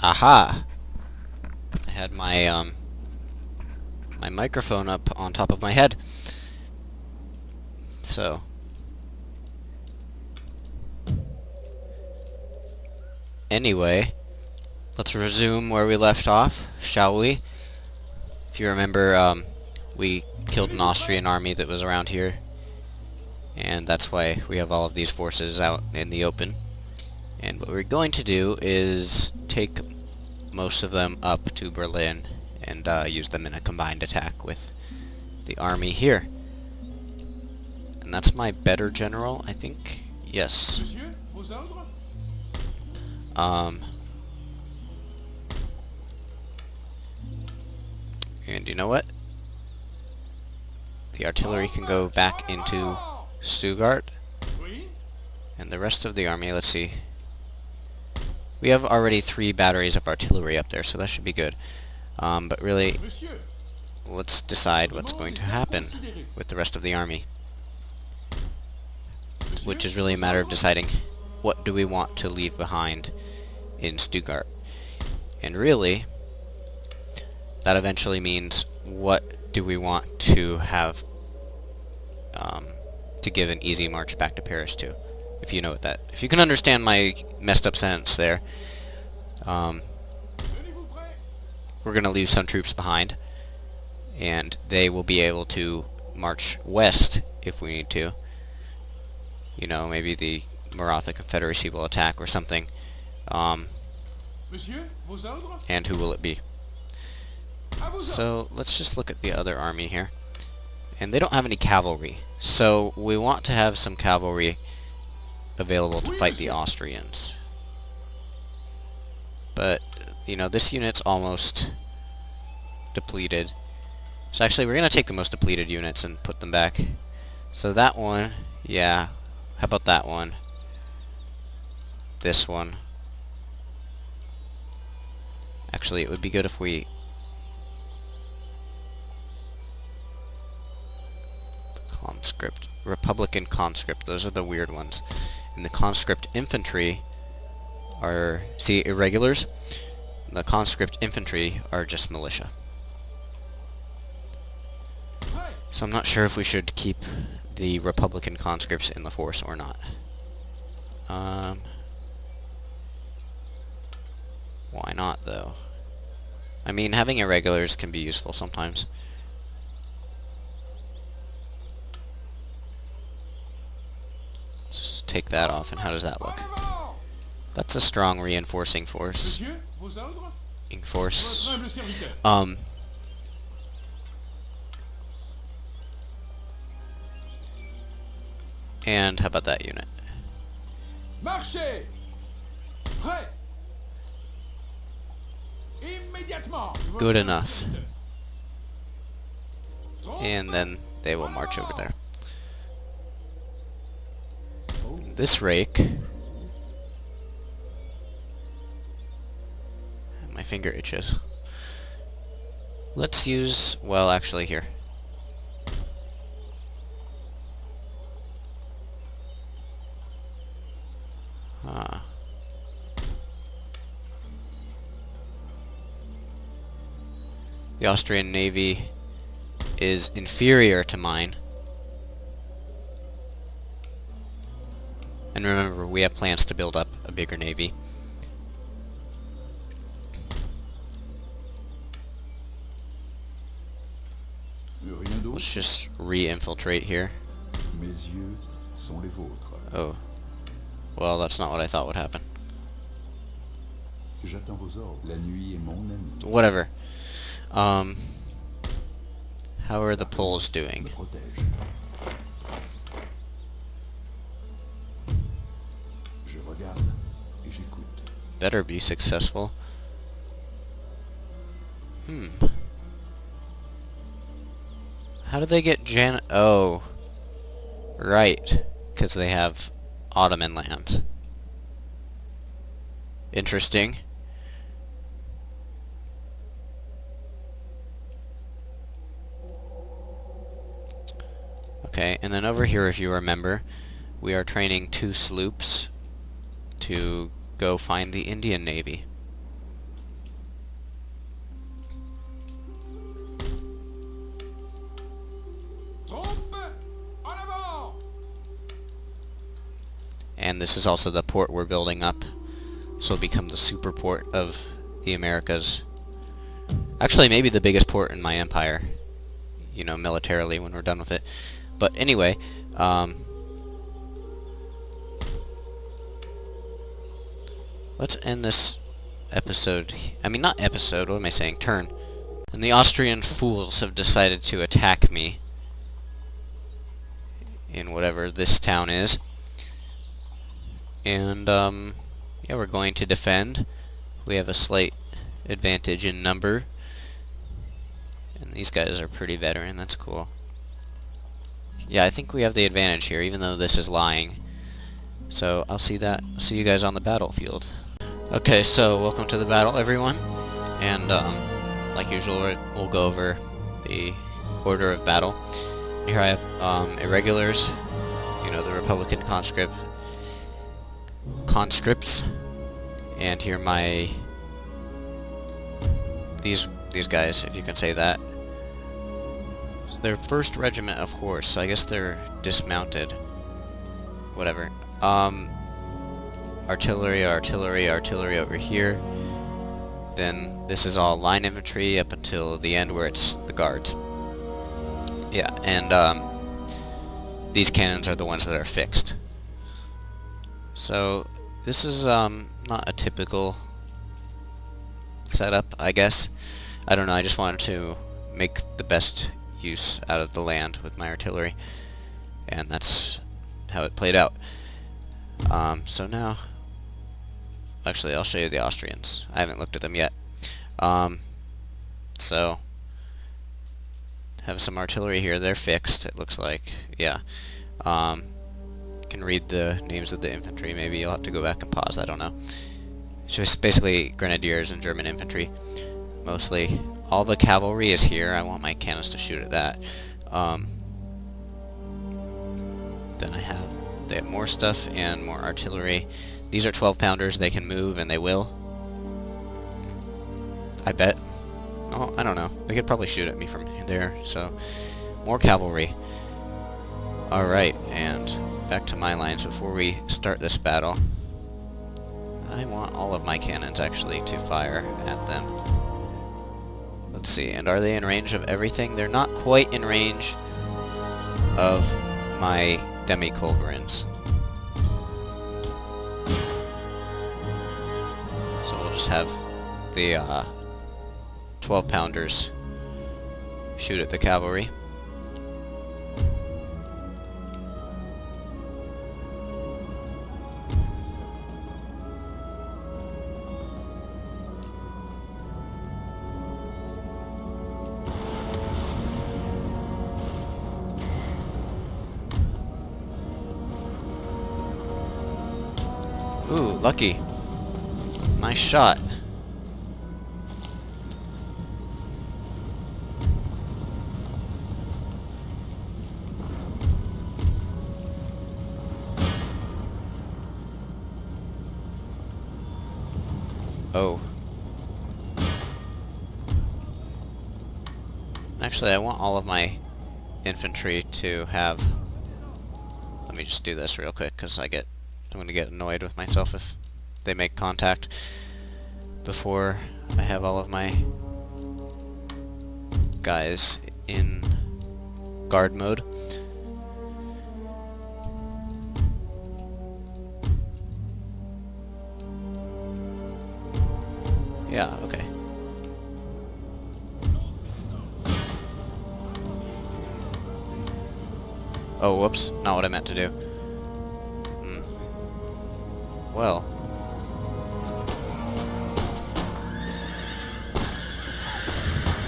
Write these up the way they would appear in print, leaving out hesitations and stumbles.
Aha! I had my my microphone up on top of my head. So anyway, let's resume where we left off, shall we? If you remember, we killed an Austrian army that was around here, and that's why we have all of these forces out in the open. And what we're going to do is take most of them up to Berlin and use them in a combined attack with the army here. And that's my better general, I think. Yes. And you know what? The artillery can go back into Stuttgart. And the rest of the army, let's see. We have already 3 batteries of artillery up there, so that should be good. But really, let's decide what's going to happen with the rest of the army. Which is really a matter of deciding what do we want to leave behind in Stuttgart. And really, that eventually means what do we want to have to give an easy march back to Paris to. If you know what that, if you can understand my messed up sentence there, we're going to leave some troops behind, and they will be able to march west if we need to. You know, maybe the Maratha Confederacy will attack or something. And who will it be? So let's just look at the other army here. And they don't have any cavalry, so we want to have some cavalry available to fight the Austrians. But, you know, this unit's almost depleted. So actually, we're going to take the most depleted units and put them back. So that one, yeah. How about that one? This one. Actually, it would be good if we... Conscript. Republican conscript. Those are the weird ones. And the conscript infantry are... See, irregulars? The conscript infantry are just militia. So I'm not sure if we should keep the Republican conscripts in the force or not. Why not, though? I mean, having irregulars can be useful sometimes. Just take that off, and how does that look? That's a strong reinforcing force. And how about that unit? Good enough. And then they will march over there. This rake... My finger itches. Let's use... well, actually, here. The Austrian Navy is inferior to mine. And remember, we have plans to build up a bigger navy. Let's just re-infiltrate here. Oh. Well, that's not what I thought would happen. Whatever. How are the Poles doing? Better be successful. How do they get oh. Right. Because they have Ottoman lands. Interesting. Okay, and then over here, if you remember, we are training 2 sloops to go find the Indian Navy. and this is also the port we're building up. This will become the super port of the Americas. Actually, maybe the biggest port in my empire, you know, militarily when we're done with it. But anyway, let's end this episode. I mean, not episode, what am I saying? Turn. And the Austrian fools have decided to attack me in whatever this town is. And, yeah, we're going to defend. We have a slight advantage in number. And these guys are pretty veteran, that's cool. Yeah, I think we have the advantage here, even though this is lying. So, I'll see you guys on the battlefield. Okay, so, welcome to the battle, everyone. And, like usual, we'll go over the order of battle. Here I have irregulars, you know, the Republican conscripts, and here my these guys, if you can say that. So they're 1st Regiment of Horse, so I guess they're dismounted. Whatever. Artillery over here. Then this is all line infantry up until the end where it's the guards. Yeah, and these cannons are the ones that are fixed. So this is not a typical setup, I guess. I don't know, I just wanted to make the best use out of the land with my artillery, and that's how it played out. So now, actually I'll show you the Austrians. I haven't looked at them yet. So have some artillery here. They're fixed, it looks like. Yeah. Can read the names of the infantry. Maybe you'll have to go back and pause. I don't know. It's just basically grenadiers and German infantry, mostly. All the cavalry is here. I want my cannons to shoot at that. Then they have more stuff and more artillery. These are 12-pounders. They can move, and they will. I bet. Oh, I don't know. They could probably shoot at me from there, so more cavalry. Alright, and back to my lines before we start this battle. I want all of my cannons, actually, to fire at them. Let's see, and are they in range of everything? They're not quite in range of my demi-culverins. So we'll just have the 12-pounders shoot at the cavalry. Ooh, lucky. Nice shot. Oh. Actually, I want all of my infantry to have... Let me just do this real quick, because I'm going to get annoyed with myself if they make contact before I have all of my guys in guard mode. Yeah, okay. Oh, whoops. Not what I meant to do. Well.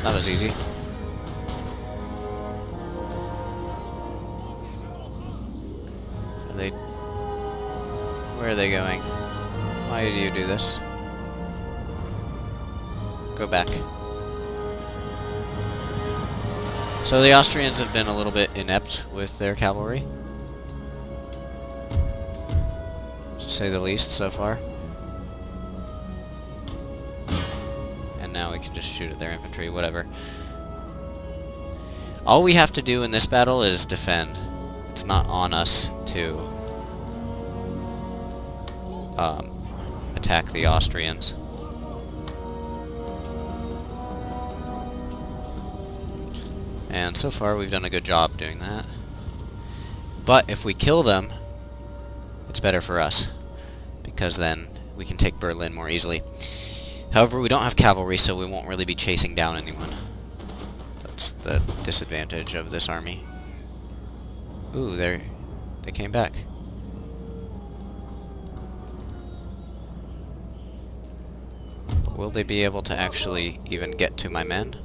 That was easy. Where are they going? Why do you do this? Go back. So the Austrians have been a little bit inept with their cavalry, to say the least, so far. And now we can just shoot at their infantry, whatever. All we have to do in this battle is defend. It's not on us to attack the Austrians. And so far we've done a good job doing that. But if we kill them, it's better for us, because then we can take Berlin more easily. However, we don't have cavalry, so we won't really be chasing down anyone. That's the disadvantage of this army. Ooh, they came back. But will they be able to actually even get to my men?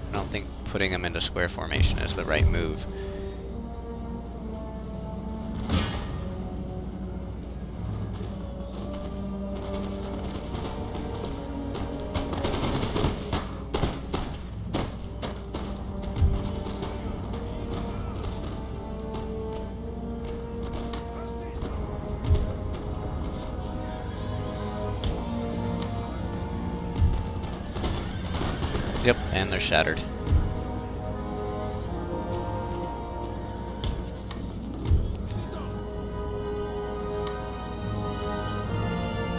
I don't think putting them into square formation is the right move. Yep, and they're shattered.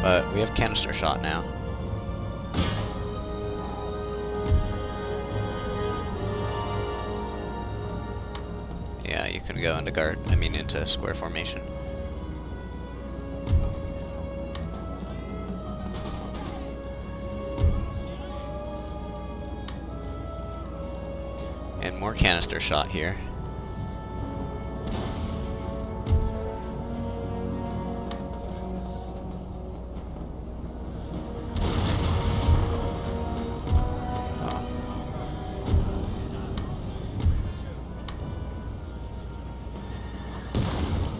But we have canister shot now. Yeah, you can go into square formation. And more canister shot here.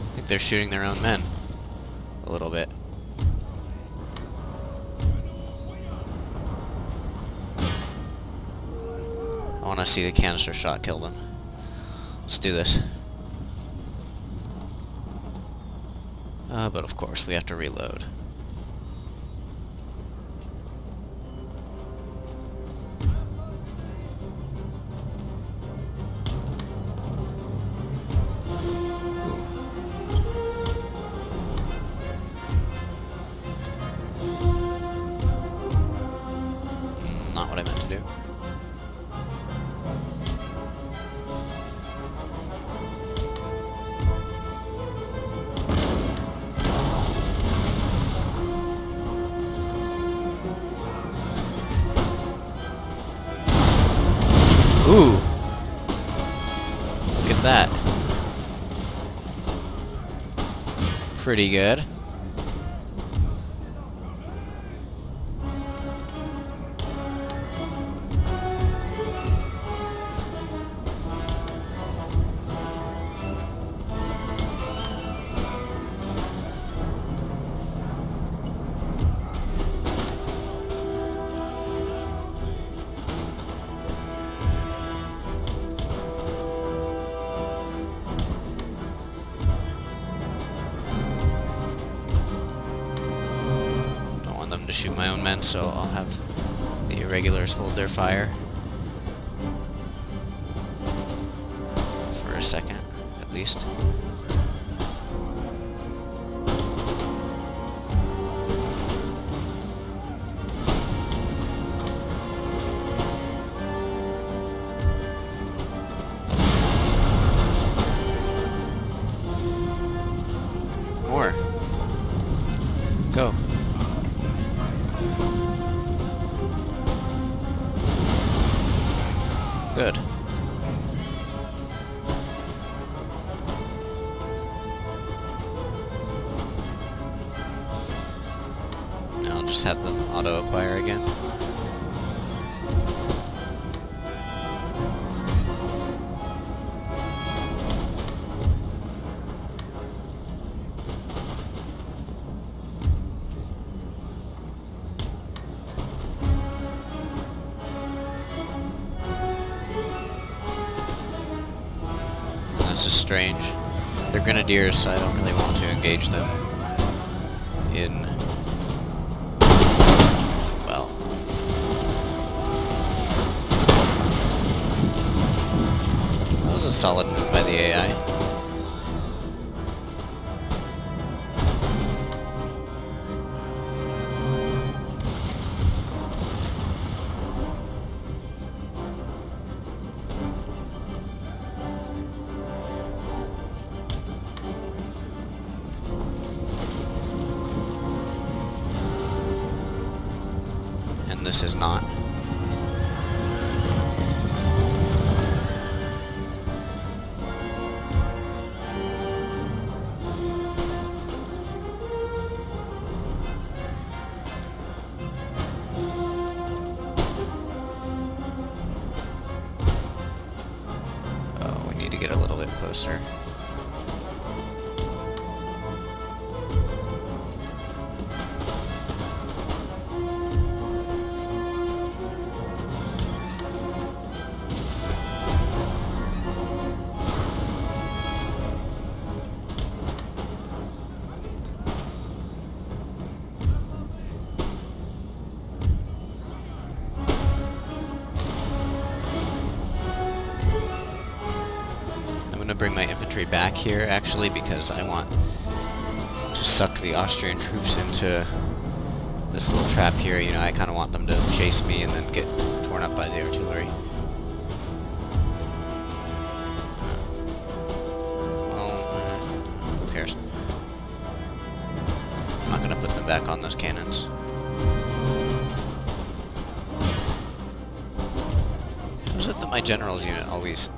I think they're shooting their own men a little bit. I want to see the canister shot kill them. Let's do this. But of course, we have to reload. Not what I meant to do. Ooh! Look at that. Pretty good. To shoot my own men, so I'll have the irregulars hold their fire for a second, at least. More. Go. Good. Now I'll just have them auto-acquire again. This is strange. They're grenadiers, so I don't really want to engage them in... well... that was a solid move by the AI. And this is not. Oh, we need to get a little bit closer. Bring my infantry back here actually because I want to suck the Austrian troops into this little trap here. You know, I kind of want them to chase me and then get torn up by the artillery. Well, who cares? I'm not gonna put them back on those cannons. How is it that my general's unit always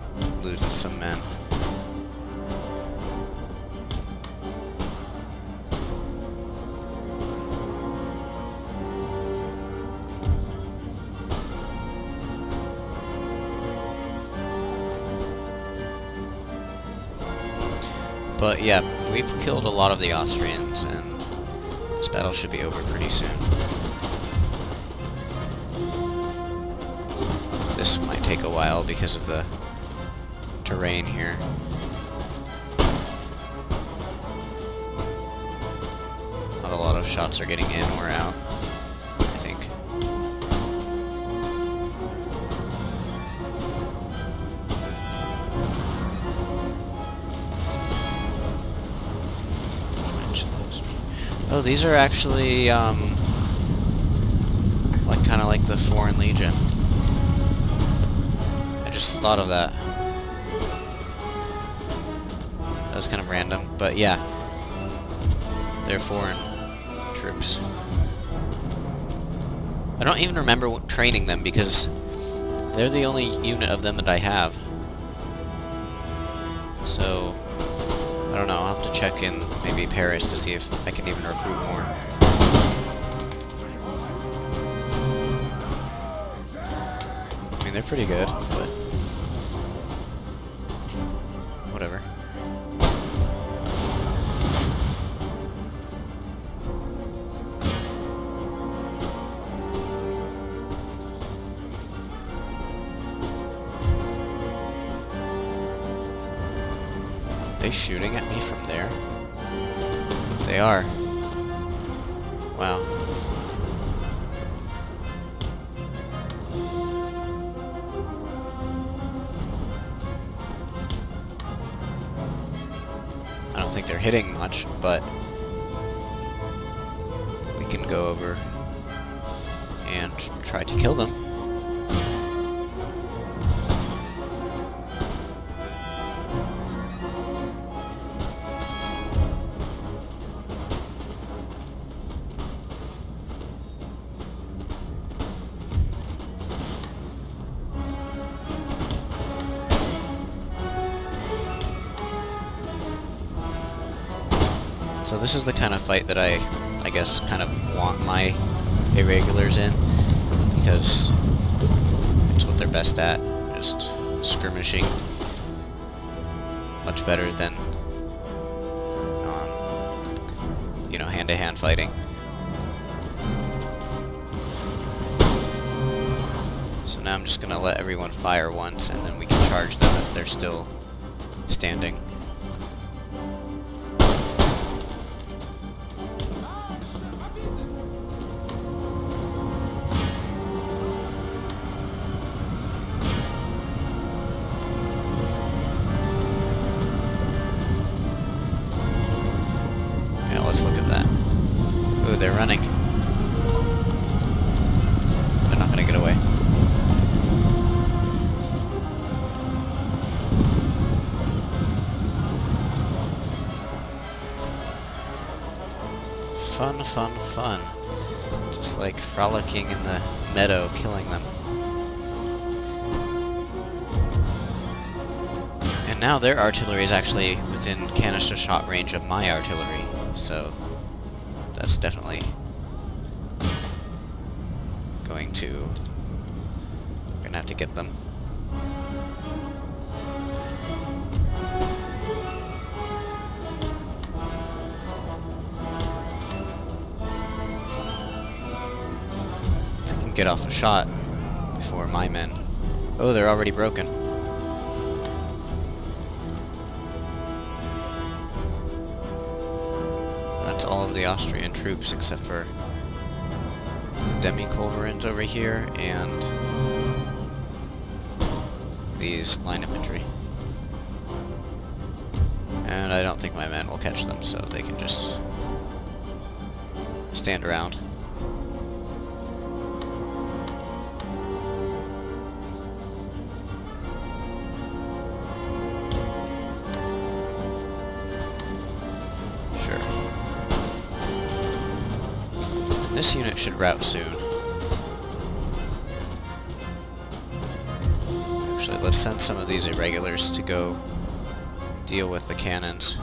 loses some men? But yeah, we've killed a lot of the Austrians, and this battle should be over pretty soon. This might take a while because of the terrain here. Not a lot of shots are getting in or out, I think. Oh, these are actually, like, kind of like the Foreign Legion. I just thought of that. That was kind of random, but yeah. They're foreign troops. I don't even remember training them because they're the only unit of them that I have. So I don't know, I'll have to check in maybe Paris to see if I can even recruit more. I mean, they're pretty good, but whatever. Are they shooting at me from there? They are. Wow. I don't think they're hitting much, but we can go over and try to kill them. So this is the kind of fight that I guess, kind of want my irregulars in, because it's what they're best at, just skirmishing. Much better than, you know, hand-to-hand fighting. So now I'm just gonna let everyone fire once, and then we can charge them if they're still standing. let's look at that. Ooh, they're running. They're not gonna get away. Fun, fun, fun. Just like frolicking in the meadow, killing them. And now their artillery is actually within canister shot range of my artillery, so that's definitely gonna have to get them. If I can get off a shot before my men. Oh, they're already broken. That's all of the Austrian troops except for the demi-culverins over here and these line infantry. And I don't think my men will catch them, so they can just stand around. Sure. This unit should rout soon. Actually, let's send some of these irregulars to go deal with the cannons.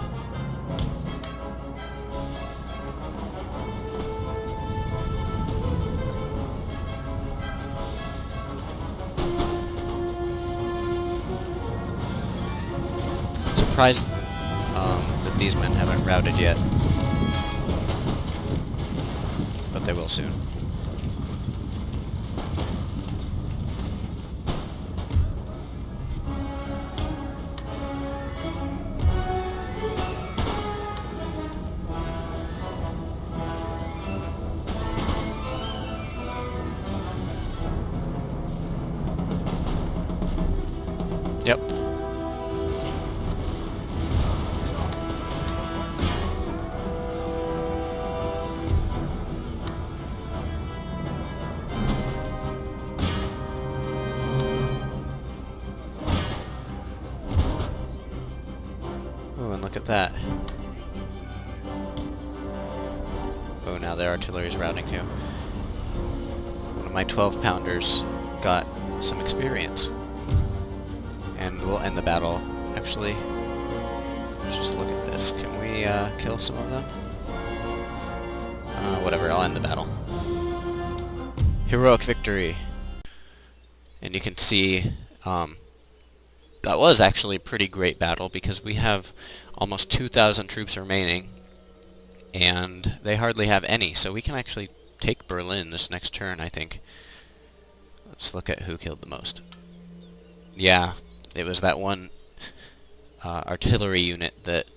Surprised that these men haven't routed yet, but they will soon. Yep. Oh, and look at that. Oh, now their artillery is routing too. One of my 12-pounders got some experience. And we'll end the battle. Actually, let's just look at this. Can we kill some of them? Whatever, I'll end the battle. Heroic victory! And you can see that was actually a pretty great battle because we have almost 2,000 troops remaining and they hardly have any, so we can actually take Berlin this next turn, I think. Let's look at who killed the most. Yeah, it was that one artillery unit that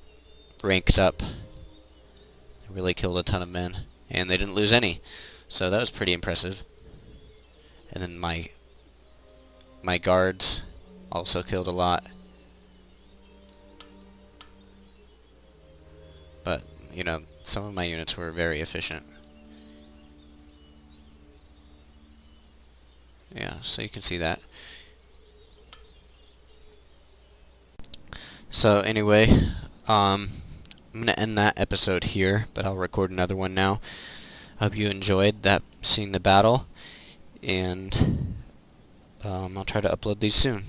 ranked up. They really killed a ton of men, and they didn't lose any, so that was pretty impressive. And then my guards also killed a lot. But, you know, some of my units were very efficient. Yeah, so you can see that. So anyway, I'm going to end that episode here, but I'll record another one now. Hope you enjoyed seeing the battle, and I'll try to upload these soon.